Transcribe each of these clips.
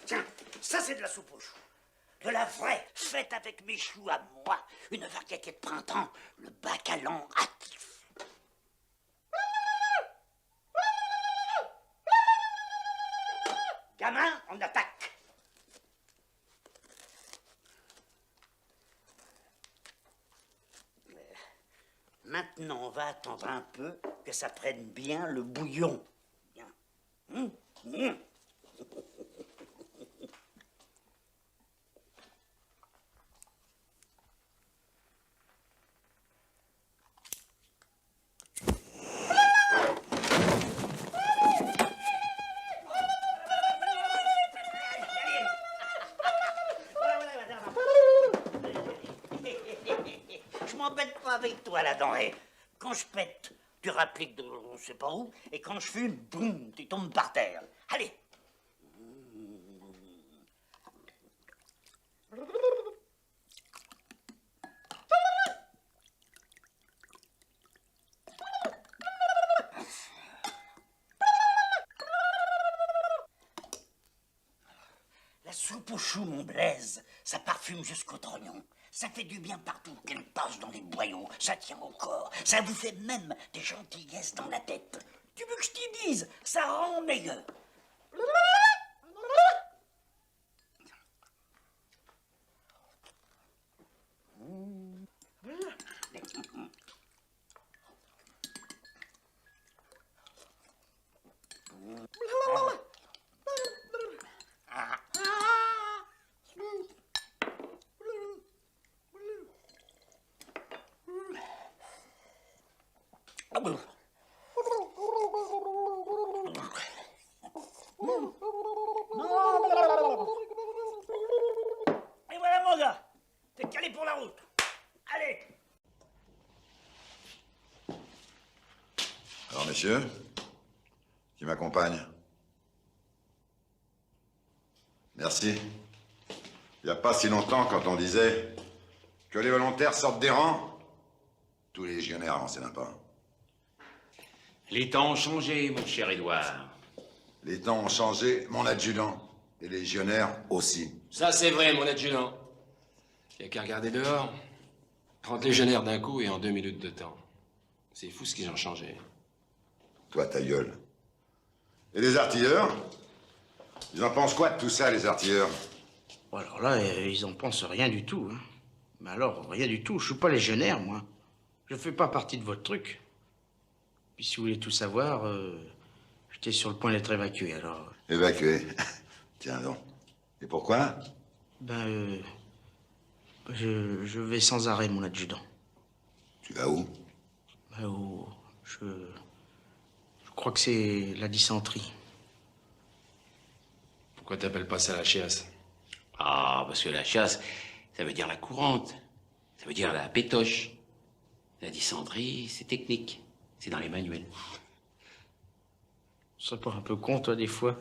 Tiens, ça c'est de la soupe aux choux. De la vraie, faite avec mes choux à moi. Une variété de printemps, le bacalan hâtif. Gamin, on attaque. Maintenant, on va attendre un peu que ça prenne bien le bouillon. Bien. Je m'embête pas avec toi là-dedans. Quand je pète, tu rappliques de on sait pas où, et quand je fume, boum, tu tombes par terre. Allez. La soupe aux choux, mon Blaise, ça parfume jusqu'au trognon. Ça fait du bien partout qu'elle passe dans les boyaux. Ça tient au corps. Ça vous fait même des gentillesses dans la tête. Tu veux que je t'y dise? Ça rend meilleur. Et voilà mon gars, t'es calé pour la route. Allez. Alors messieurs, qui m'accompagne? Merci. Il n'y a pas si longtemps, quand on disait que les volontaires sortent des rangs, tous les légionnaires avançaient d'un pas. Les temps ont changé, mon cher Édouard. Les temps ont changé, mon adjudant. Et les légionnaires aussi. Ça, c'est vrai, mon adjudant. Il n'y a qu'à regarder dehors. 30 légionnaires d'un coup et en 2 minutes de temps. C'est fou ce qu'ils ont changé. Toi, ta gueule. Et les artilleurs? Ils en pensent quoi de tout ça, les artilleurs? Bon, alors là, ils en pensent rien du tout. Hein. Mais alors, rien du tout. Je suis pas légionnaire, moi. Je fais pas partie de votre truc. Puis si vous voulez tout savoir, j'étais sur le point d'être évacué, alors... Évacué? Tiens donc. Et pourquoi? Je vais sans arrêt, mon adjudant. Tu vas où? Je crois que c'est la dysenterie. Pourquoi t'appelles pas ça la chiasse? Ah, parce que la chiasse, ça veut dire la courante. Ça veut dire la pétoche. La dysenterie, c'est technique. C'est dans les manuels. Tu serais pas un peu con, toi, des fois?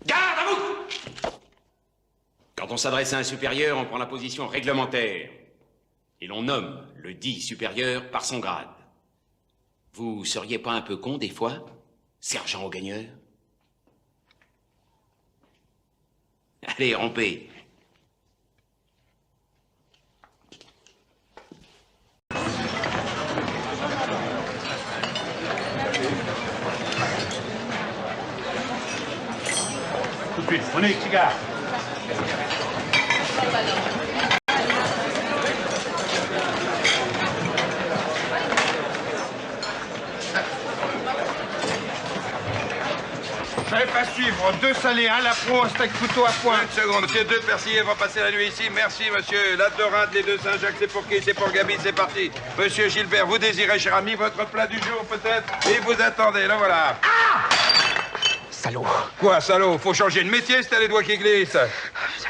Garde à vous! Quand on s'adresse à un supérieur, on prend la position réglementaire. Et l'on nomme le dit supérieur par son grade. Vous seriez pas un peu con, des fois, sergent au gagneur? Allez, rompez. Tout de suite, prenez les cigares. Je vais pas suivre. 2 salés, 1 lapro, un steak couteau à point. Une seconde, monsieur, 2 persillés vont passer la nuit ici. Merci, monsieur. La dorade, les 2 Saint-Jacques, c'est pour qui? C'est pour Gabi, c'est parti. Monsieur Gilbert, vous désirez, cher ami, votre plat du jour, peut-être? Et vous attendez, le voilà. Ah! Salaud. Quoi, salaud? Faut changer de métier, si t'as les doigts qui glissent.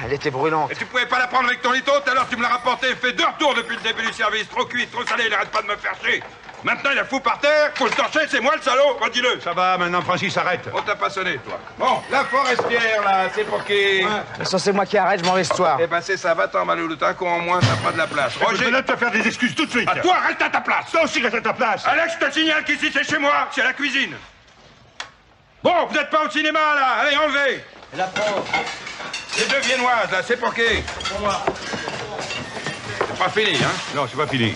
Elle était brûlante. Et tu pouvais pas la prendre avec ton liton, tout à l'heure tu me l'as rapporté, fait 2 retours depuis le début du service. Trop cuit, trop salé, il arrête pas de me faire chier. Maintenant, il a fou par terre, faut le torcher, c'est moi le salaud, redis-le. Ça va, maintenant, Francis, arrête. On t'a pas sonné, toi. Bon, la forestière, là, c'est pour qui? Ça, c'est moi qui arrête, je m'en vais ce soir. Eh ben, c'est ça, va-t'en, Maloulou, t'as un con en moins, t'as pas de la place. Roger, là, tu vas faire des excuses tout de suite. À toi, reste à ta place. Toi aussi, reste à ta place. Alex, je te signale qu'ici, c'est chez moi, c'est la cuisine. Bon, vous n'êtes pas au cinéma, là. Allez, enlevez. La prof. Les deux viennoises, là, c'est pour qui? Pour moi. C'est pas fini, hein? Non, c'est pas fini.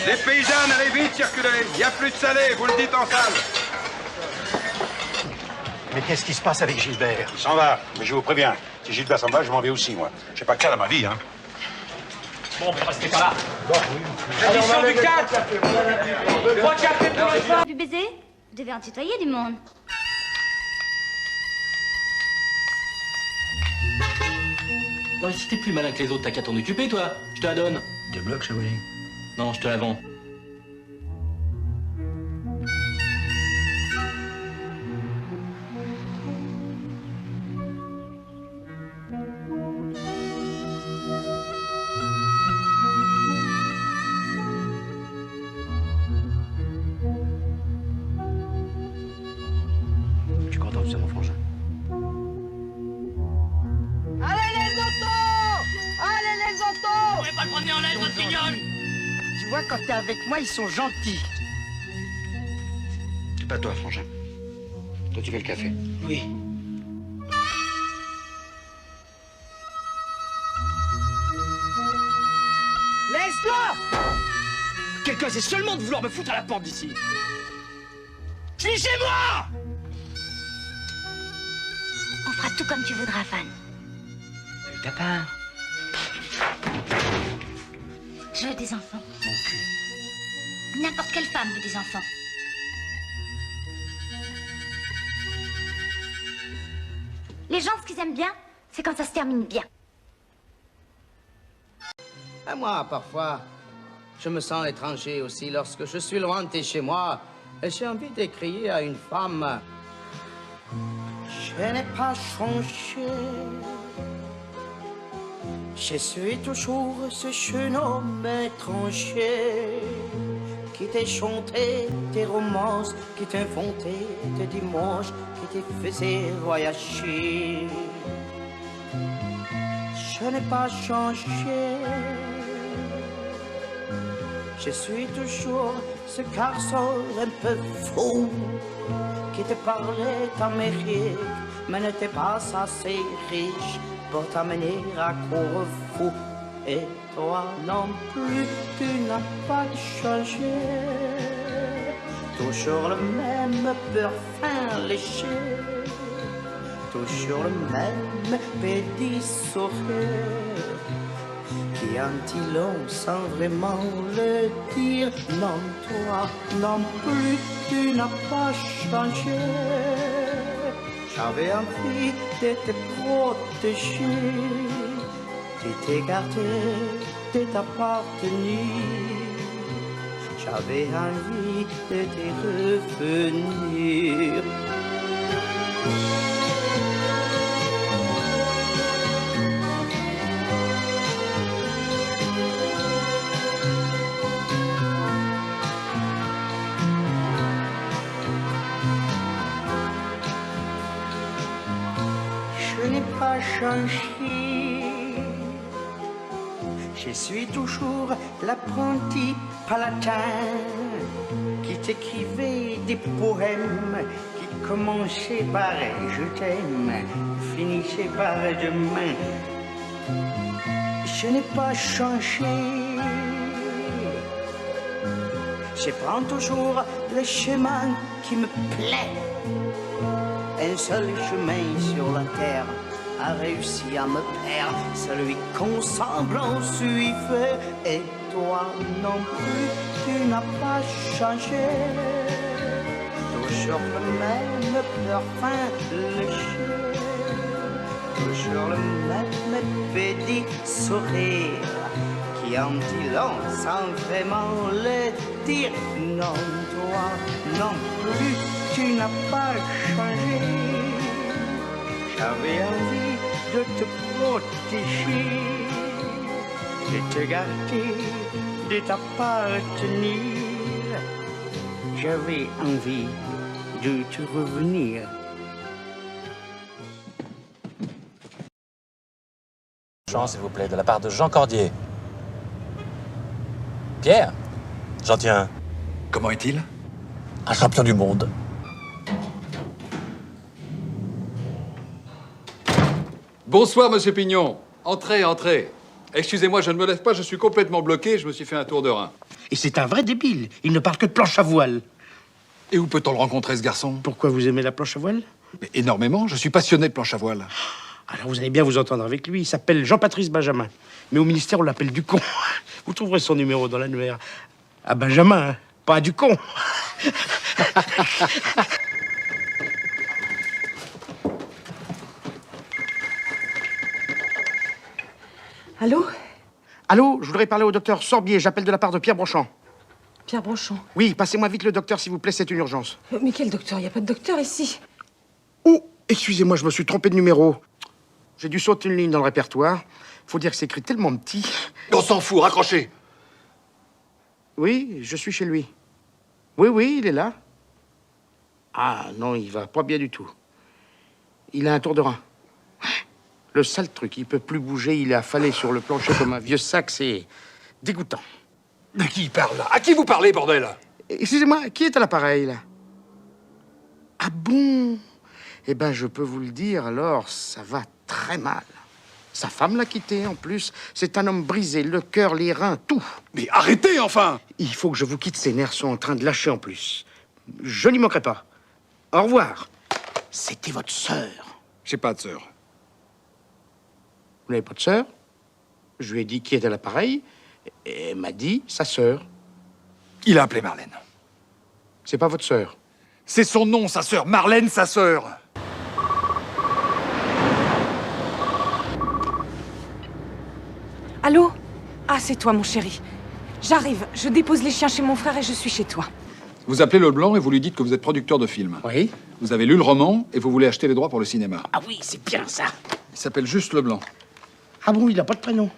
Les paysannes, allez vite, circulez. Il n'y a plus de salé, vous le dites en salle. Mais qu'est-ce qui se passe avec Gilbert? Il s'en va, mais je vous préviens. Si Gilbert s'en va, je m'en vais aussi, moi. J'ai pas que ça dans ma vie, hein. Bon, mais restez pas là. Addition du 4. 3 cafés pour les femmes. Du baiser? Vous devez en tutoyer du monde. Non, mais si t'es plus malin que les autres, t'as qu'à t'en occuper, toi. Je te la donne. Des blocs, Shaolin. Non, je te la vends. Je suis content de ça, mon frangin. Allez les autos! Allez les autos! Vous pouvez pas le prendre en l'aide, votre guignol. Tu vois, quand t'es avec moi, ils sont gentils. C'est pas toi, frangin. Toi, tu fais le café. Oui. Laisse-la! Quelqu'un essaie seulement de vouloir me foutre à la porte d'ici. Je suis chez moi. On fera tout comme tu voudras, Fan. T'as peur? Je veux des enfants. N'importe quelle femme veut des enfants. Les gens, ce qu'ils aiment bien, c'est quand ça se termine bien. Et moi, parfois, je me sens étranger aussi lorsque je suis loin de chez moi et j'ai envie de crier à une femme. Je n'ai pas changé. Je suis toujours ce jeune homme étranger qui t'a chanté des romances, qui t'inventait des dimanches, qui te faisait voyager. Je n'ai pas changé. Je suis toujours ce garçon un peu fou qui te parlait d'Amérique, mais n'était pas assez riche pour t'amener à Corfou. Et toi non plus, tu n'as pas changé. Toujours le même parfum léché, toujours le même petit sourire qui en dit long sans vraiment le dire. Non, toi non plus, tu n'as pas changé. J'avais envie de te protéger, de te garder, de t'appartenir. J'avais envie de te revenir. Je n'ai pas changé. Je suis toujours l'apprenti palatin qui t'écrivait des poèmes qui commençaient par je t'aime, finissaient par demain. Je n'ai pas changé. Je prends toujours le chemin qui me plaît. Un seul chemin sur la terre a réussi à me plaire, celui qu'ensemble on suivait. Et toi non plus, tu n'as pas changé. Toujours le même parfum léché, toujours le même petit sourire qui en dit long sans vraiment le dire. Non, toi non plus, tu n'as pas changé. J'avais envie de te protéger, de te garder, de t'appartenir. J'avais envie de te revenir. Chant, s'il vous plaît, de la part de Jean Cordier. Pierre, j'en tiens un. Comment est-il? Un champion du monde. Bonsoir, monsieur Pignon. Entrez, entrez. Excusez-moi, je ne me lève pas, je suis complètement bloqué, je me suis fait un tour de rein. Et c'est un vrai débile. Il ne parle que de planche à voile. Et où peut-on le rencontrer, ce garçon? Pourquoi vous aimez la planche à voile? Mais énormément, je suis passionné de planche à voile. Alors vous allez bien vous entendre avec lui. Il s'appelle Jean-Patrice Benjamin. Mais au ministère, on l'appelle Ducon. Vous trouverez son numéro dans l'annuaire. À Benjamin, hein, pas à Ducon. Allô? Allô, je voudrais parler au docteur Sorbier. J'appelle de la part de Pierre Brochant. Pierre Brochant? Oui, passez-moi vite le docteur, s'il vous plaît, c'est une urgence. Mais quel docteur? Il n'y a pas de docteur ici. Oh, excusez-moi, je me suis trompé de numéro. J'ai dû sauter une ligne dans le répertoire. Faut dire que c'est écrit tellement petit. On s'en fout, raccrochez. Oui, je suis chez lui. Oui, oui, il est là. Ah non, il va pas bien du tout. Il a un tour de rein. Le sale truc, il peut plus bouger, il est affalé sur le plancher comme un vieux sac, c'est dégoûtant. De qui il parle, là? À qui vous parlez, bordel? Excusez-moi, qui est à l'appareil, là? Ah bon? Eh ben, je peux vous le dire, alors, ça va très mal. Sa femme l'a quitté, en plus. C'est un homme brisé, le cœur, les reins, tout. Mais arrêtez, enfin! Il faut que je vous quitte, ses nerfs sont en train de lâcher, en plus. Je n'y manquerai pas. Au revoir. C'était votre sœur. J'ai pas de sœur. Vous n'avez pas de sœur? Je lui ai dit qui est à l'appareil, et elle m'a dit sa sœur. Il a appelé Marlène. C'est pas votre sœur? C'est son nom, sa sœur. Marlène, sa sœur. Allô? Ah, c'est toi, mon chéri. J'arrive. Je dépose les chiens chez mon frère et je suis chez toi. Vous appelez Leblanc et vous lui dites que vous êtes producteur de films. Oui. Vous avez lu le roman et vous voulez acheter les droits pour le cinéma. Ah oui, c'est bien ça. Il s'appelle Juste Leblanc. Ah bon, il n'a pas de prénom?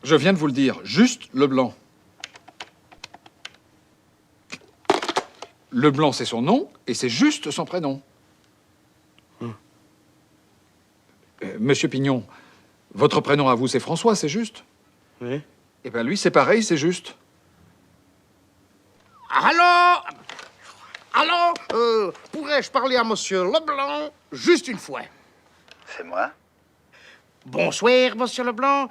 Je viens de vous le dire, Juste Leblanc. Leblanc, c'est son nom et c'est Juste son prénom. Monsieur Pignon, votre prénom à vous, c'est François, c'est Juste? Oui. Eh bien, lui, c'est pareil, c'est Juste. Allô? Allô? Pourrais-je parler à monsieur Leblanc juste une fois? C'est moi. Bonsoir, monsieur Leblanc.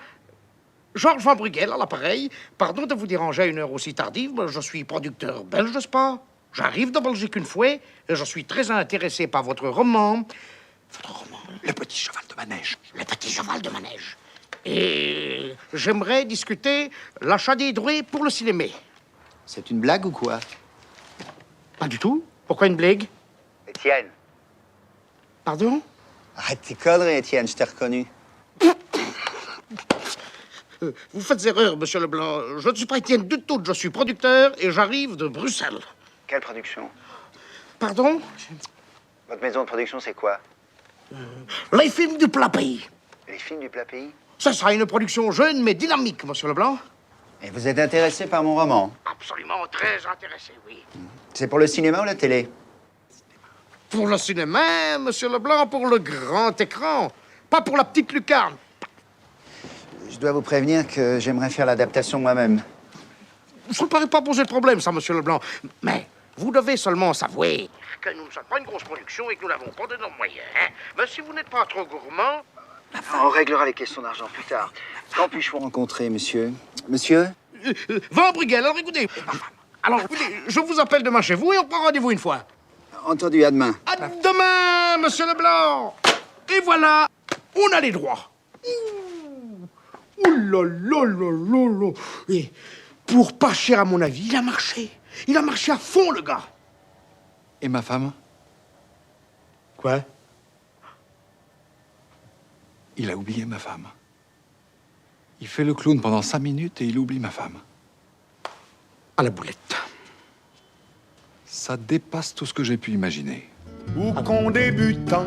Georges Van Brugel à l'appareil. Pardon de vous déranger à une heure aussi tardive, mais je suis producteur belge, n'est-ce pas? J'arrive de Belgique une fois et je suis très intéressé par votre roman. Votre roman? Le petit cheval de manège. Le petit cheval de manège. Et j'aimerais discuter l'achat des droits pour le cinéma. C'est une blague ou quoi? Pas du tout. Pourquoi une blague? Étienne. Pardon? Arrête tes conneries, Étienne, je t'ai reconnu. Vous faites erreur, monsieur Leblanc. Je ne suis pas Étienne du tout. Je suis producteur et j'arrive de Bruxelles. Quelle production? Pardon? Votre maison de production, c'est quoi? Les films du plat pays. Les films du plat pays? Ce sera une production jeune mais dynamique, monsieur Leblanc. Et vous êtes intéressé par mon roman? Absolument très intéressé, oui. C'est pour le cinéma ou la télé? Pour le cinéma, monsieur Leblanc, pour le grand écran. Pas pour la petite lucarne. Je dois vous prévenir que j'aimerais faire l'adaptation moi-même. Ça ne paraît pas poser de problème, ça, monsieur Leblanc. Mais vous devez seulement savoir que nous ne sommes pas une grosse production et que nous n'avons pas d'énormes moyens. Hein? Mais si vous n'êtes pas trop gourmand... On réglera les questions d'argent plus tard. Quand puis-je vous rencontrer, monsieur? Monsieur? Van Brugel, alors écoutez. Alors, écoutez, je vous appelle demain chez vous et on prend rendez-vous une fois. Entendu, à demain. À demain, monsieur Leblanc. Et voilà, on a les droits. Ouh là là là là là. Et pour pas cher, à mon avis, il a marché. Il a marché à fond, le gars. Et ma femme? Quoi? Il a oublié ma femme. Il fait le clown pendant 5 minutes et il oublie ma femme. À la boulette. Ça dépasse tout ce que j'ai pu imaginer. Ou qu'en débutant